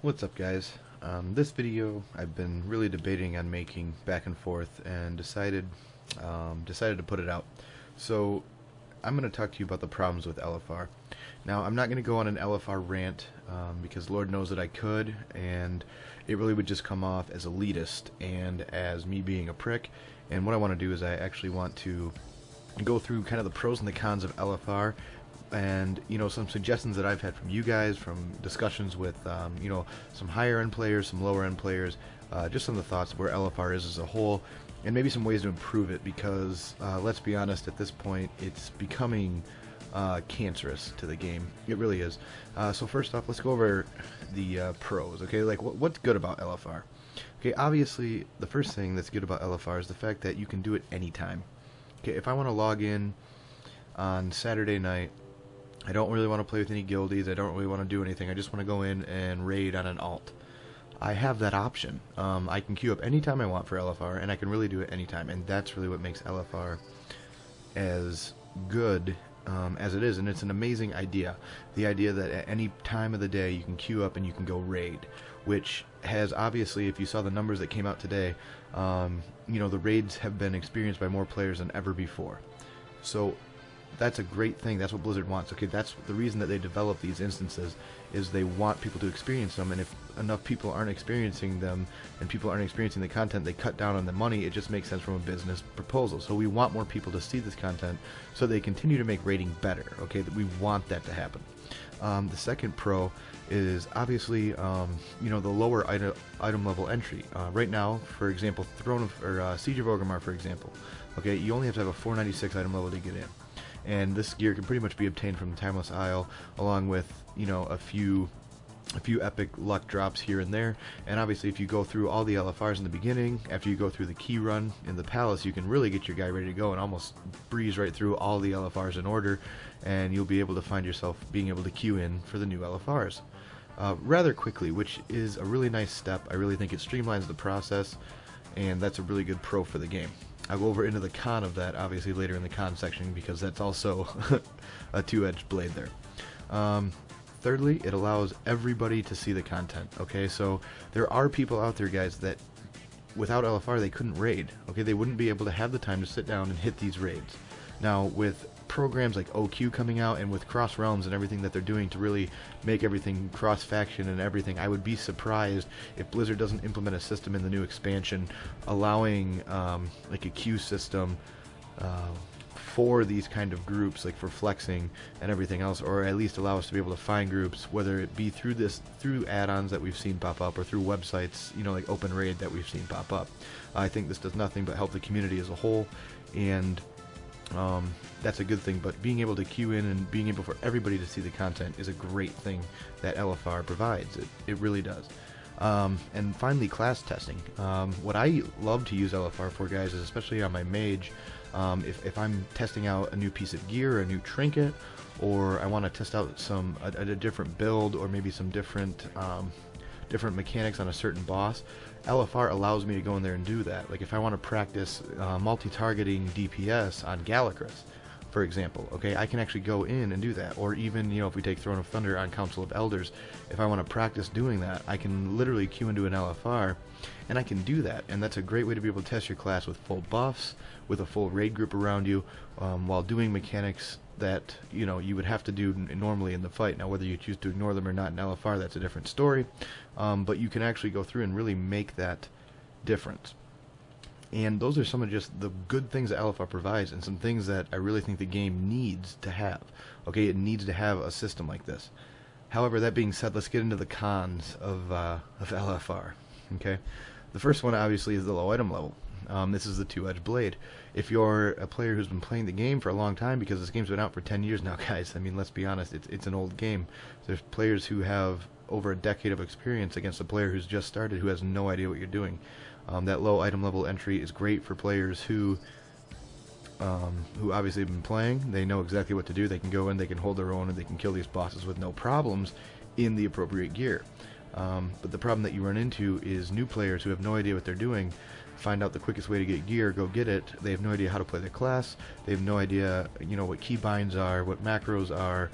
What's up, guys? This video I've been really debating on making back and forth and decided to put it out. So I'm going to talk to you about the problems with LFR. Now, I'm not going to go on an LFR rant because Lord knows that I could, and it really would just come off as elitist and as me being a prick. And what I want to do is I actually want to go through kind of the pros and the cons of LFR, and some suggestions that I've had from you guys, from discussions with some higher end players, some lower end players, just some of the thoughts of where LFR is as a whole, and maybe some ways to improve it, because let's be honest, at this point it's becoming cancerous to the game. It really is. So first off, let's go over the pros. Okay, like what's good about LFR? Okay, obviously the first thing that's good about LFR is the fact that you can do it anytime. Okay, if I want to log in on Saturday night, I don't really want to play with any guildies, I don't really want to do anything, I just want to go in and raid on an alt. I have that option. I can queue up anytime I want for LFR, and I can really do it anytime, and that's really what makes LFR as good as it is, and it's an amazing idea. The idea that at any time of the day you can queue up and you can go raid, which has obviously, if you saw the numbers that came out today, the raids have been experienced by more players than ever before. So that's a great thing. That's what Blizzard wants. Okay, that's the reason that they develop these instances, is they want people to experience them, and if enough people aren't experiencing them and people aren't experiencing the content, they cut down on the money. It just makes sense from a business proposal. So we want more people to see this content so they continue to make raiding better. Okay, that we want that to happen. The second pro is obviously the lower item level entry. Right now, for example, Siege of Orgrimmar, for example, okay, you only have to have a 496 item level to get in. And this gear can pretty much be obtained from the Timeless Isle, along with a few epic luck drops here and there. And obviously, if you go through all the LFRs in the beginning, after you go through the key run in the palace, you can really get your guy ready to go and almost breeze right through all the LFRs in order, and you'll be able to find yourself being able to queue in for the new LFRs rather quickly, which is a really nice step. I really think it streamlines the process, and that's a really good pro for the game. I'll go over into the con of that obviously later in the con section, because that's also a two-edged blade there. Thirdly, it allows everybody to see the content. Okay, so there are people out there, guys, that without LFR they couldn't raid. Okay, they wouldn't be able to have the time to sit down and hit these raids. Now, with programs like OQ coming out, and with Cross Realms and everything that they're doing to really make everything cross-faction and everything, I would be surprised if Blizzard doesn't implement a system in the new expansion allowing like a queue system for these kind of groups, like for flexing and everything else, or at least allow us to be able to find groups, whether it be through add-ons that we've seen pop up, or through websites, like Open Raid that we've seen pop up. I think this does nothing but help the community as a whole, and that's a good thing. But being able to queue in and being able for everybody to see the content is a great thing that LFR provides. It really does. And finally, class testing. What I love to use LFR for, guys, is especially on my mage. If I'm testing out a new piece of gear, a new trinket, or I want to test out a different build, or maybe some different mechanics on a certain boss, LFR allows me to go in there and do that. Like if I want to practice multi-targeting DPS on Galacrus, for example, okay, I can actually go in and do that. Or even, if we take Throne of Thunder on Council of Elders, if I want to practice doing that, I can literally queue into an LFR, and I can do that. And that's a great way to be able to test your class with full buffs, with a full raid group around you, while doing mechanics that you would have to do normally in the fight. Now, whether you choose to ignore them or not in LFR, that's a different story, but you can actually go through and really make that difference. And those are some of just the good things that LFR provides, and some things that I really think the game needs to have. Okay, it needs to have a system like this. However, that being said, let's get into the cons of LFR. Okay, the first one obviously is the low item level. This is the two-edged blade. If you're a player who's been playing the game for a long time, because this game's been out for 10 years now, guys, I mean, let's be honest, it's an old game. There's players who have over a decade of experience against a player who's just started, who has no idea what you're doing. That low item level entry is great for players who obviously have been playing. They know exactly what to do. They can go in, they can hold their own, and they can kill these bosses with no problems in the appropriate gear. But the problem that you run into is new players who have no idea what they're doing find out the quickest way to get gear, go get it. They have no idea how to play their class. They have no idea, what keybinds are, what macros are,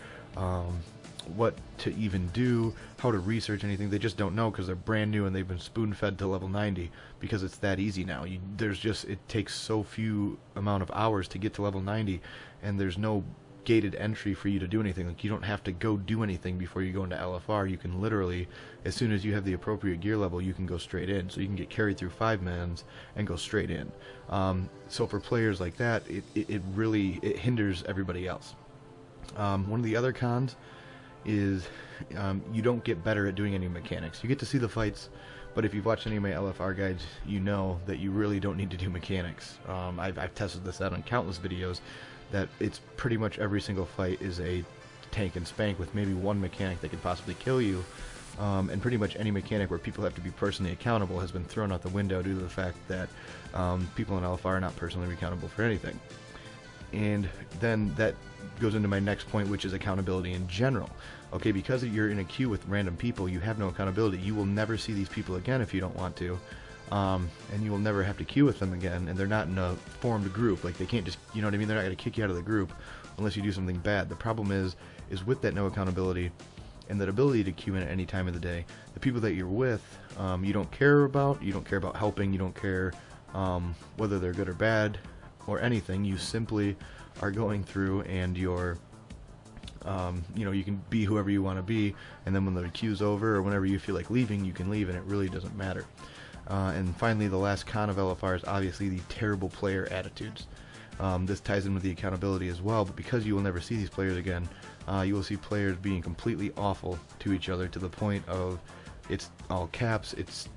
what to even do, how to research anything. They just don't know because they're brand new and they've been spoon-fed to level 90 because it's that easy now. It takes so few amount of hours to get to level 90, and there's no gated entry for you to do anything. Like, you don't have to go do anything before you go into LFR. You can literally, as soon as you have the appropriate gear level, you can go straight in. So you can get carried through 5-mans and go straight in. So for players like that, it really hinders everybody else. One of the other cons is you don't get better at doing any mechanics. You get to see the fights, but if you've watched any of my LFR guides, you know that you really don't need to do mechanics. I've tested this out on countless videos, that it's pretty much every single fight is a tank and spank with maybe one mechanic that could possibly kill you, and pretty much any mechanic where people have to be personally accountable has been thrown out the window due to the fact that people in LFR are not personally accountable for anything. And then that goes into my next point, which is accountability in general. Okay, because you're in a queue with random people, you have no accountability. You will never see these people again if you don't want to. And you will never have to queue with them again, and they're not in a formed group. Like, they can't just, you know what I mean, they're not going to kick you out of the group unless you do something bad. The problem is with that no accountability and that ability to queue in at any time of the day, the people that you're with, you don't care about helping, you don't care whether they're good or bad or anything. You simply are going through and you're you can be whoever you want to be, and then when the queue's over or whenever you feel like leaving, you can leave, and it really doesn't matter. And finally, the last con of LFR is obviously the terrible player attitudes. This ties in with the accountability as well, but because you will never see these players again, you will see players being completely awful to each other, to the point of it's all caps, it's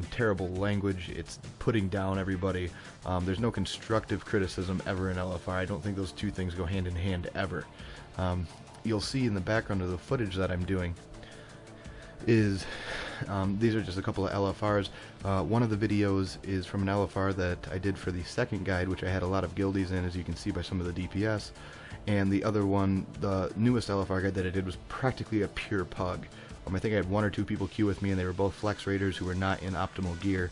terrible language, it's putting down everybody. There's no constructive criticism ever in LFR. I don't think those two things go hand in hand ever. You'll see in the background of the footage that I'm doing is these are just a couple of LFRs. One of the videos is from an LFR that I did for the second guide, which I had a lot of guildies in, as you can see by some of the DPS. And the other one, the newest LFR guide that I did, was practically a pure pug. I think I had 1 or 2 people queue with me, and they were both flex raiders who were not in optimal gear,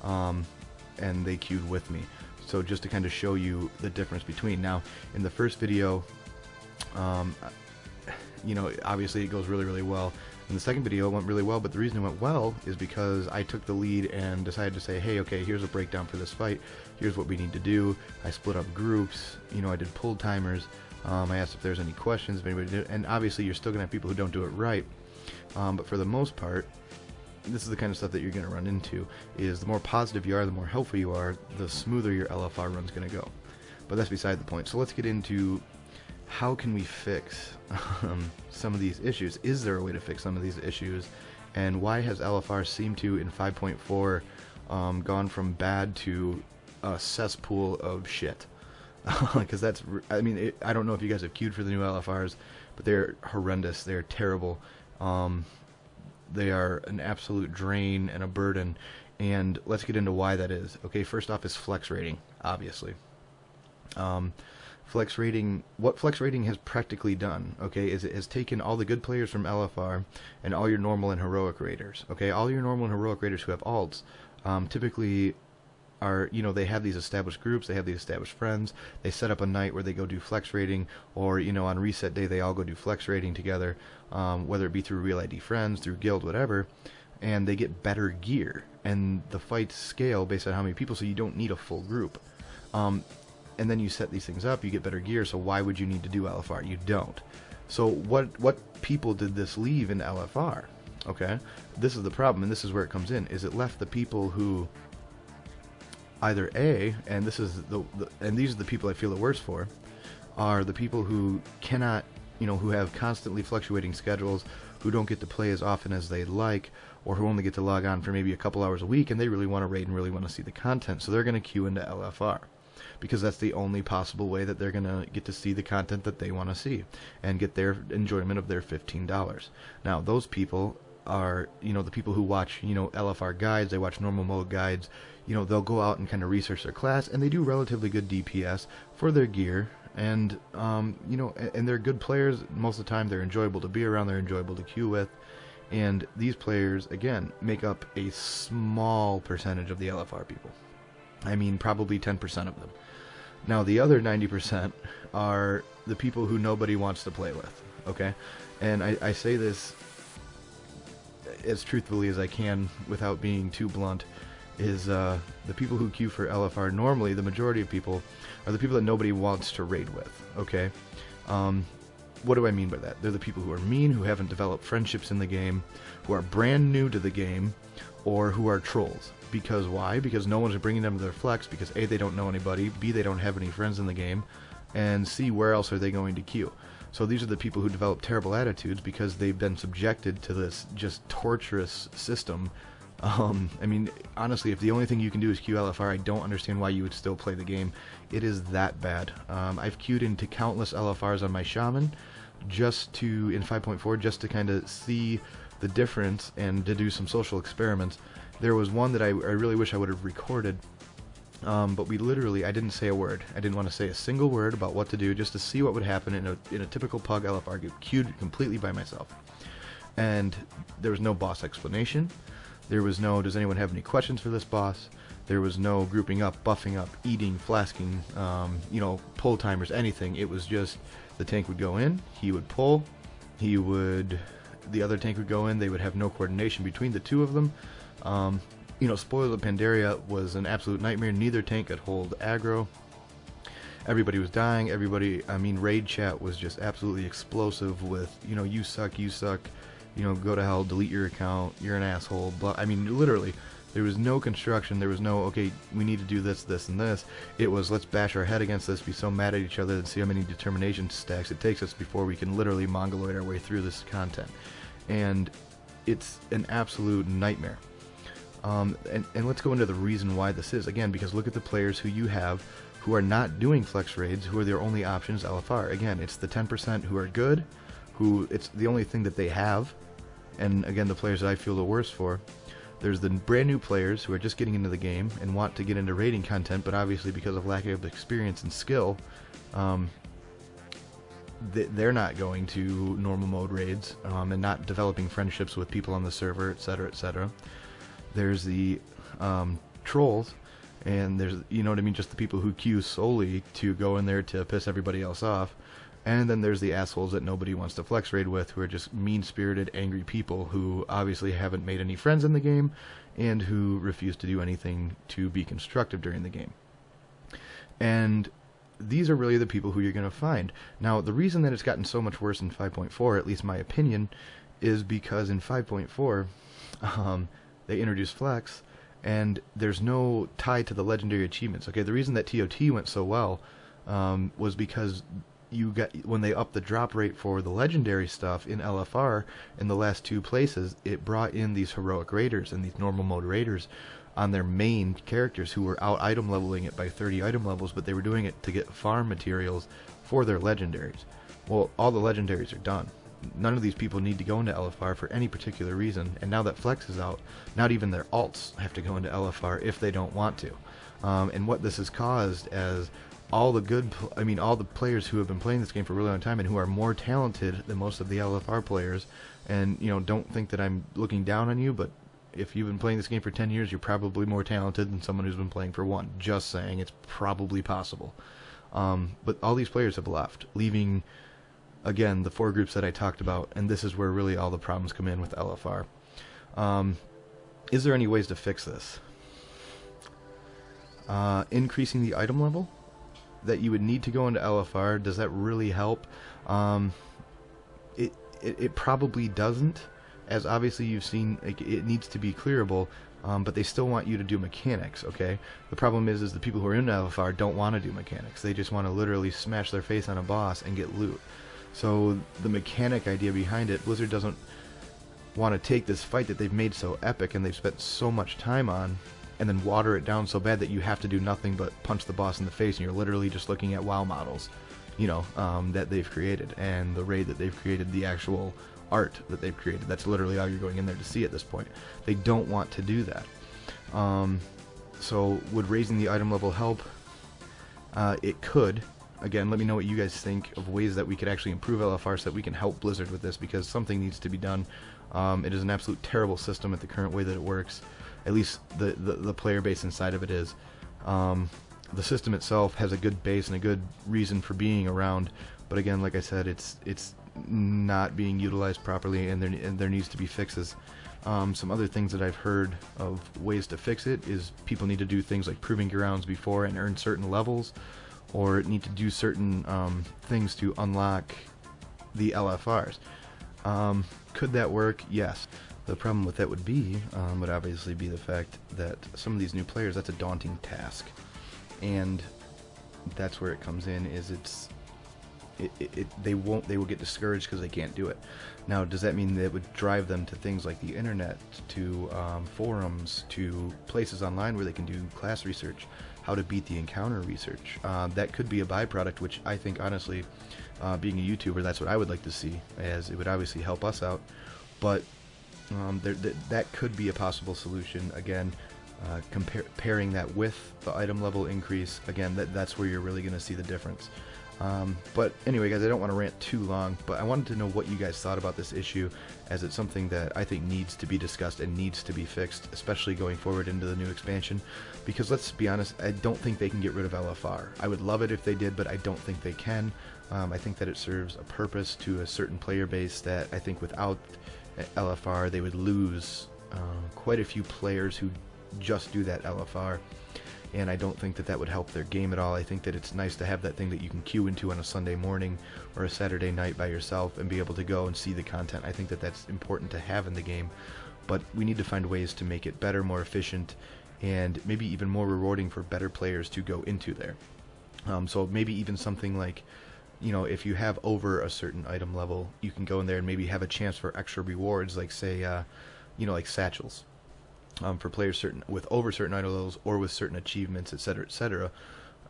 and they queued with me. So just to kind of show you the difference between. Now, in the first video, obviously it goes really, really well. In the second video, it went really well, but the reason it went well is because I took the lead and decided to say, hey, okay, here's a breakdown for this fight. Here's what we need to do. I split up groups. I did pull timers. I asked if there's any questions, if anybody did, and obviously you're still going to have people who don't do it right. But for the most part, this is the kind of stuff that you're going to run into, is the more positive you are, the more helpful you are, the smoother your LFR run's going to go. But that's beside the point. So let's get into how can we fix some of these issues. Is there a way to fix some of these issues? And why has LFR seemed to, in 5.4, gone from bad to a cesspool of shit? Because that's, I don't know if you guys have queued for the new LFRs, but they're horrendous. They're terrible. They are an absolute drain and a burden. And let's get into why that is. Okay, first off is flex rating, obviously. Flex rating, what flex rating has practically done, okay, is it has taken all the good players from LFR and all your normal and heroic raiders. Okay, all your normal and heroic raiders who have alts typically are, they have these established groups, they have these established friends, they set up a night where they go do flex rating, or on reset day they all go do flex rating together, whether it be through Real ID Friends, through Guild, whatever, and they get better gear, and the fights scale based on how many people, so you don't need a full group. And then you set these things up, you get better gear, so why would you need to do LFR? You don't. So what people did this leave in LFR? Okay, this is the problem, and this is where it comes in, is it left the people who either A, and this is and these are the people I feel it worse for, are the people who cannot, who have constantly fluctuating schedules, who don't get to play as often as they'd like, or who only get to log on for maybe a couple hours a week, and they really want to raid and really want to see the content, so they're going to queue into LFR. Because that's the only possible way that they're going to get to see the content that they want to see and get their enjoyment of their $15. Now, those people are, the people who watch, LFR guides, they watch normal mode guides, they'll go out and kind of research their class, and they do relatively good DPS for their gear, and, and they're good players. Most of the time, they're enjoyable to be around, they're enjoyable to queue with, and these players, again, make up a small percentage of the LFR people. Probably 10% of them. Now, the other 90% are the people who nobody wants to play with. okay? And I say this as truthfully as I can without being too blunt, is the people who queue for LFR, normally the majority of people, are the people that nobody wants to raid with, okay? What do I mean by that? They're the people who are mean, who haven't developed friendships in the game, who are brand new to the game, or who are trolls. Because why? Because no one's bringing them to their flex, because A, they don't know anybody, B, they don't have any friends in the game, and C, where else are they going to queue? So these are the people who develop terrible attitudes because they've been subjected to this just torturous system. I mean, honestly, if the only thing you can do is queue LFR, I don't understand why you would still play the game. It is that bad. I've queued into countless LFRs on my Shaman, in 5.4, just to kind of see the difference and to do some social experiments. There was one that I really wish I would have recorded, but I didn't say a word. I didn't want to say a single word about what to do, just to see what would happen in a typical Pug LFR, get queued completely by myself. And there was no boss explanation. There was no, does anyone have any questions for this boss? There was no grouping up, buffing up, eating, flasking, pull timers, anything. It was just the tank would go in, he would pull, the other tank would go in, they would have no coordination between the two of them. Spoiler, Pandaria was an absolute nightmare. Neither tank could hold aggro. Everybody was dying. Raid chat was just absolutely explosive with, you suck, go to hell, delete your account, you're an asshole, blah. Literally, there was no construction, there was no, okay, we need to do this, this, and this. It was, let's bash our head against this, be so mad at each other, and see how many determination stacks it takes us before we can literally mongoloid our way through this content. And it's an absolute nightmare. And let's go into the reason why this is. Again, because look at the players who you have who are not doing flex raids, who are their only options LFR. Again, it's the 10% who are good, who it's the only thing that they have. And again, the players that I feel the worst for. There's the brand new players who are just getting into the game and want to get into raiding content, but obviously because of lack of experience and skill, they're not going to normal mode raids and not developing friendships with people on the server, etc., etc. There's the trolls, and there's, just the people who queue solely to go in there to piss everybody else off. And then there's the assholes that nobody wants to flex raid with, who are just mean-spirited, angry people who obviously haven't made any friends in the game and who refuse to do anything to be constructive during the game. And these are really the people who you're going to find. Now, the reason that it's gotten so much worse in 5.4, at least my opinion, is because in 5.4, they introduced flex, and there's no tie to the legendary achievements. Okay, the reason that TOT went so well was because when they upped the drop rate for the legendary stuff in LFR in the last two places, it brought in these heroic raiders and these normal mode raiders on their main characters who were out item leveling it by 30 item levels, but they were doing it to get farm materials for their legendaries. Well, all the legendaries are done. None of these people need to go into LFR for any particular reason, and now that Flex is out, not even their alts have to go into LFR if they don't want to. And what this has caused as all the players who have been playing this game for a really long time and who are more talented than most of the LFR players, and don't think that I'm looking down on you, but if you've been playing this game for 10 years, you're probably more talented than someone who's been playing for one. Just saying, it's probably possible. But all these players have left, leaving, again, the four groups that I talked about, and this is where really all the problems come in with LFR. Is there any ways to fix this? Increasing the item level that you would need to go into LFR, does that really help? It probably doesn't, as obviously you've seen, it needs to be clearable, but they still want you to do mechanics, okay? The problem is the people who are in LFR don't want to do mechanics. They just want to literally smash their face on a boss and get loot. So the mechanic idea behind it, Blizzard doesn't want to take this fight that they've made so epic and they've spent so much time on and then water it down so bad that you have to do nothing but punch the boss in the face and you're literally just looking at WoW models, that they've created, and the raid that they've created, the actual art that they've created. That's literally all you're going in there to see at this point. They don't want to do that. So would raising the item level help? It could. Again, let me know what you guys think of ways that we could actually improve LFR so that we can help Blizzard with this, because something needs to be done. It is an absolute terrible system at the current way that it works. At least the player base inside of it is. The system itself has a good base and a good reason for being around, but again, like I said, it's not being utilized properly, and there needs to be fixes. Some other things that I've heard of ways to fix it is people need to do things like proving grounds before and earn certain levels, or need to do certain things to unlock the LFRs. Could that work? Yes. The problem with that would obviously be the fact that some of these new players, that's a daunting task, and that's where it comes in. They will get discouraged because they can't do it. Now, does that mean that it would drive them to things like the internet, to forums, to places online where they can do class research, how to beat the encounter research? That could be a byproduct, which I think, honestly, being a YouTuber, that's what I would like to see, as it would obviously help us out. But that could be a possible solution. Again, pairing that with the item level increase, again, that's where you're really going to see the difference. But anyway, guys, I don't want to rant too long, but I wanted to know what you guys thought about this issue, as it's something that I think needs to be discussed and needs to be fixed, especially going forward into the new expansion, because let's be honest, I don't think they can get rid of LFR. I would love it if they did, but I don't think they can. I think that it serves a purpose to a certain player base that I think without LFR they would lose quite a few players who just do that LFR. And I don't think that that would help their game at all. I think that it's nice to have that thing that you can queue into on a Sunday morning or a Saturday night by yourself and be able to go and see the content. I think that that's important to have in the game, but we need to find ways to make it better, more efficient, and maybe even more rewarding for better players to go into there. So maybe even something like, if you have over a certain item level, you can go in there and maybe have a chance for extra rewards, like say, like satchels. For players with over certain item levels or with certain achievements, etc., etc.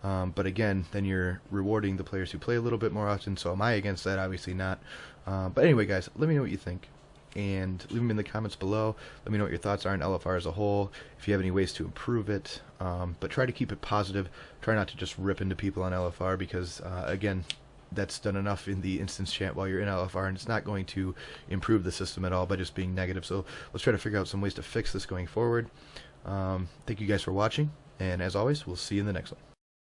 But again, then you're rewarding the players who play a little bit more often. So am I against that? Obviously not. But anyway, guys, let me know what you think, and leave them in the comments below. Let me know what your thoughts are on LFR as a whole, if you have any ways to improve it. But try to keep it positive. Try not to just rip into people on LFR, because again, that's done enough in the instance chat while you're in LFR, and it's not going to improve the system at all by just being negative. So let's try to figure out some ways to fix this going forward. Thank you guys for watching, and as always, we'll see you in the next one.